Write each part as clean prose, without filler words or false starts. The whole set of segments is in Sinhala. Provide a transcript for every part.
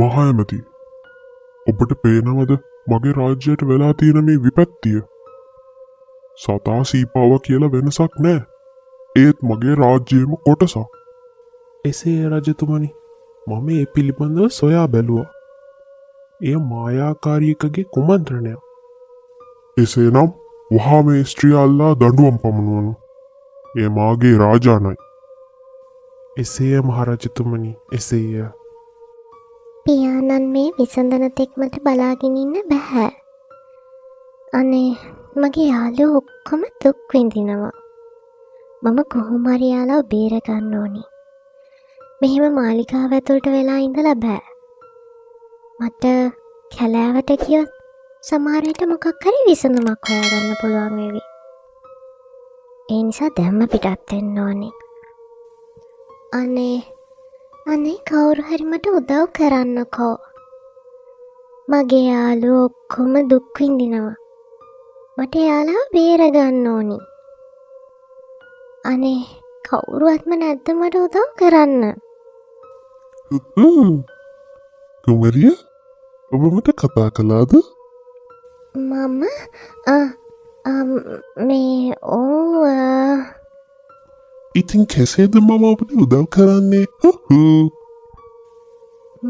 මහා ඇමති, ඔබට පේනවද මගේ රාජ්‍යයට වෙලා තියෙන මේ විපත්තිය? සතා සීපාව කියලා වෙනසක් නෑ. ඒත් මගේ රාජ්‍යයේම කොටසක්. එසේ රජතුමනි, මම ඒ පිළිබඳව සොයා බැලුවා. එය මායාකාරීකගේ කුමන්ත්‍රණයක්. එසේනම් වහා මේ ස්ත්‍රිය අල්ලා දඬුවම් පමුණුවනු. එය මාගේ රාජානයි. එසේය මහරජතුමනි, එසේය. පියාණන් මේ විසඳන තෙක් මට බලාගෙන ඉන්න බැහැ. අනේ මගේ යාළුවෝ ඔක්කොම දුක් විඳිනවා. මම කොහොම හරි යාළුවෝ බේර ගන්න ඕනි. මෙහෙම මාලිගාව ඇතුළට වෙලා ඉඳලා බෑ. මට කැලෑවට ගියොත් සමහර විට මොකක් හරි විසඳුමක් හොයාගන්න පුළුවන් වේවි. ඒ නිසා දැම්ම පිටත් වෙන්න ඕනේ. අනේ කවුරු හරි මට උදව් කරන්නකෝ. මගේ යාළුවෝ ඔක්කොම දුක් විඳිනවා. මට යාළුවව බේර ගන්න ඕනි. අනේ කවුරුවත්ම නැද්ද මට උදව් කරන්න? කුමරිය, ඔබ මට කතා කළාද? මම මේ ඉතින් කෙසේද මම ඔබට උදව් කරන්නේ?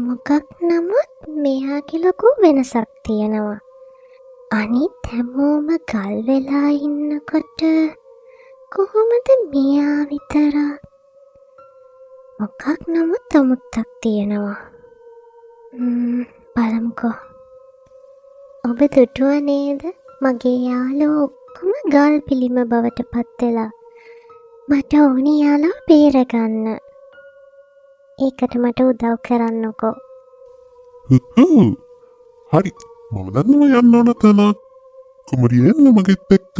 මොකක් නමුත් මෙයාගේ ලොකු වෙනසක් තියෙනවා. අනිත් හැමෝම ගල් වෙලා ඉන්නකොට කොහොමද මෙයා විතරක්? මොකක් නමුත් අමුත්තක් තියෙනවා. බලමුකෝ. ඔබ දුටුවා නේද? මගේ යාළුවෝ ඔක්කොම ගල් පිළිම බවට පත් වෙලා. මට ඕනි යාළුවව බේරගන්න. ඒකට මට උදව් කරන්නකෝ. හරි, මම දන්නවා යන්න ඕන තැනක්. කුමරිය එන්න මගෙත් එක්ක.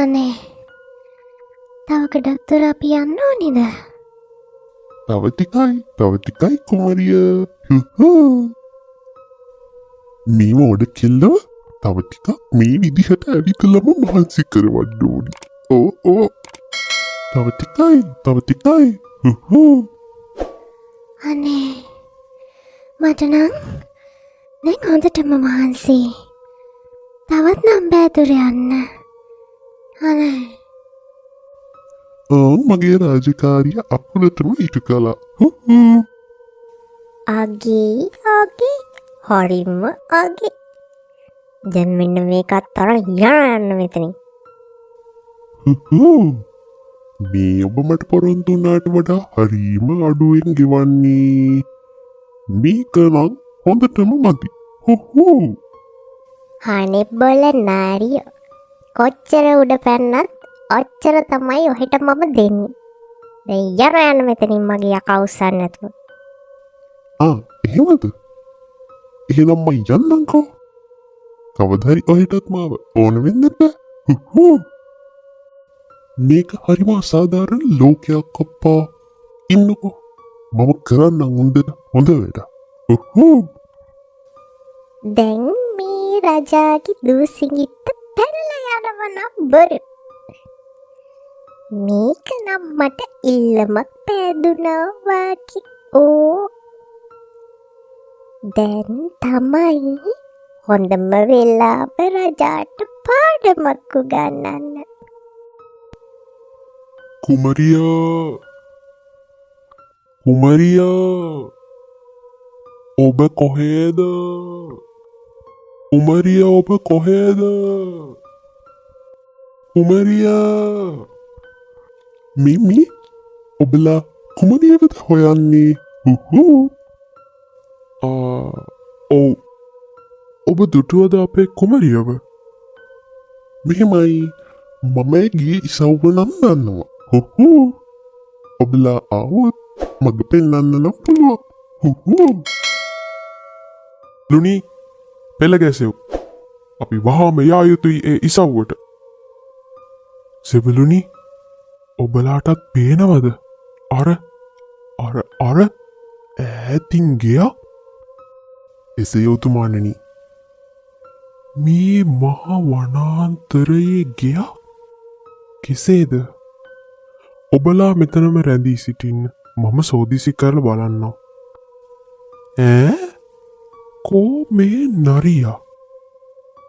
අනේ තව ගොඩක් දුර අපි යන්න ඕනිද? තව ටිකයි කුමරිය. මේ මොඩ කෙල්ලව තව ටිකක් මේ විදිහට ඇවිතලම මහන්සි කරවන්න ඕනි. ඕ තව ටිකයි. අනේ මට නම් දැන් හොඳටම මහන්සි. තවත් නම් බෑ දුර යන්න. අනේ මගේ රාජකාරිය අකුලටම ඉටු කළා. අගේ හරිම අගේ. දැන් මෙන්න මේකත් අරන් යන්න මෙතනින්. මේ ඔබ මට පොරොන්දු වුණාට වඩා හරීම අඩුවෙන් ගෙවන්නේ. මේක නම් හොඳටම මදි. අනේ බොල නාරිය. කොච්චර උඩ පැන්නත් ඔච්චර තමයි ඔහෙට මම දෙන්නේ. දැන් යන්න මෙතනින් මගේ යකා උස්සන්න නැතුව. එහෙමද? එහෙනම් මම යන්නම්කෝ. කවදාහරි ඔහෙටත් මාව ඕන වෙන්න බෑ. මේක හරිම අසාධාරණ ලෝකයක් අප්පා. ඉන්නකෝ. මම කරන්නම් හොඳ වැඩ. දැන් මේ රජාගේ දූසිඟිත්ත පැනලා යනවා නම් බොරු. මේක නම් මට ඉල්ලමක් පෑදුනා වාකි. දැන් තමයි හොඳම වෙලාව රජාට පාඩමක් උගන්වන්න. කුමරියා ඔබ කොහෙද? මිමි, ඔබලා කුමරියවද හොයන්නේ? ඔබ දුටුවද අපේ කුමරියව? මෙහෙමයි, මම ගියේ ඉසව්ව නම් දන්නවා. ඔබලා ආවොත් මග පෙන්වන්න නම් පුළුවන්. ලුණි, පෙළ ගැසෙව්. අපි වහාම යා යුතුයි ඒ ඉසව්වට. සෙබළුනි, ඔබලාටත් පේනවද? අර ඈතින් ගෙයක්? එසේ උතුමාණනි, මේ මහ වනාන්තරයේ ගෙයක් කෙසේද? ඔබලා මෙතනම රැඳී සිටින්න. මම සෝදිසි කරලා බලන්නම්. කෝ මේ නරියා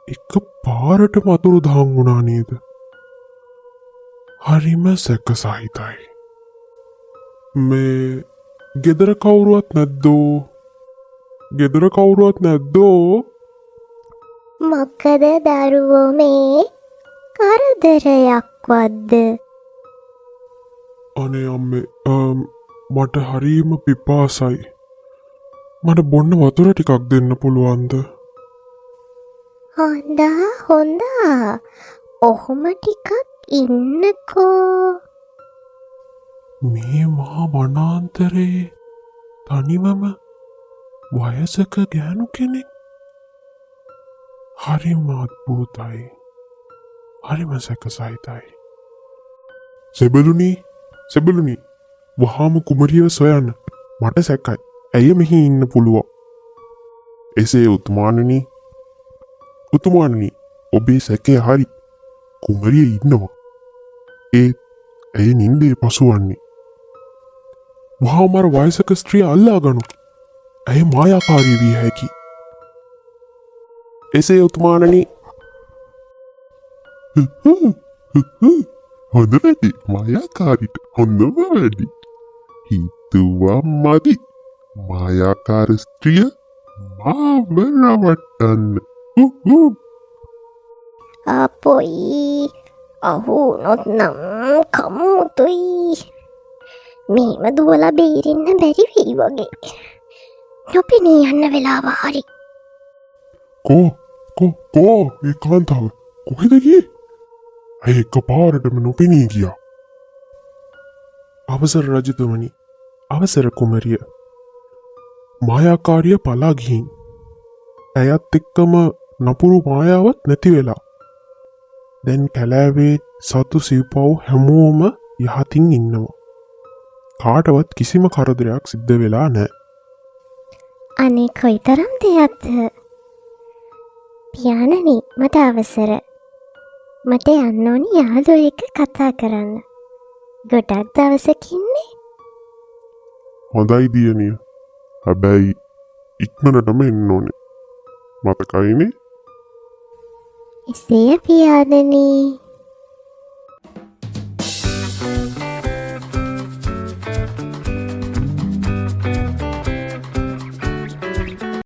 එක පාරට මතුරු දහන් වුණා නේද? හරිම සැක සහිතයි. මේ ගෙදර කවුරුවත් නැද්දෝ? ගෙදර කවුරුවත් නැද්දෝ? මොකද දරුවෝ මේ කරදරයක්වත්ද? අනේ අම්මේ මට හරීම පිපාසයි. මට බොන්න වතුර ටිකක් දෙන්න පුළුවන්ද? හොඳා ඔහොම ටිකක් ඉන්නකෝ. මේ මහා වනාන්තරයේ තනිවම වයසක ගෑනු කෙනෙක්. හරිම අද්භූතයි. හරිම සැකසහිතයි. සෙබළුනි වහාම කුමරියව සොයන්න. මට සැකයි. ඇය මෙහි ඉන්න පුළුවන්. එසේ උතුමාණනි ඔබේ සැකය හරි. කුමරිය ඉන්නවා. ඒත් ඇය නින්දේ පසුවන්නේ. වහාම අර වයසක ස්ත්‍රිය අල්ලා ගනු. ඇය මායාකාරී විය හැකි. එසේ උතුමාණනි. හොඳ වැඩි මායාකාරීට හොඳම වැඩි. හිතුවා මදි. මායාකාර ස්ත්‍රිය මාව රවට්ටන්න. අපොයි අහුනොත් නම් කම්මුතුයි. මේම දුවලා බේරෙන්න බැරි වෙයි වගේ. නොපෙනී යන්න වෙලාව හරි. කෝ ඒ කාන්තාව කොහෙද ගියේ? ඇය එක පාරටම නොපෙනී ගියා. අවසර රජතුමනි. අවසර කුමරිය. මායාකාරිය පලා ගිහින්. ඇයත් එක්කම නපුරු මායාවත් නැති වෙලා. දැන් කැලෑවේ සතු සිව්පව් හැමෝම යහතින් ඉන්නවා. කාටවත් කිසිම කරදරයක් සිද්ධ වෙලා නෑ. අනේ කොයිතරම් දෙයක්ද? පියාණනි මට අවසර. මට යන්න ඕනි යාළුවෝ එක්ක කතා කරන්න. ගොඩක් දවසකින්නේ. හොඳයි දියණිය. හැබැයි ඉක්මනටම එන්න ඕනේ. මතකයිනේ? එසේ පියාණනි.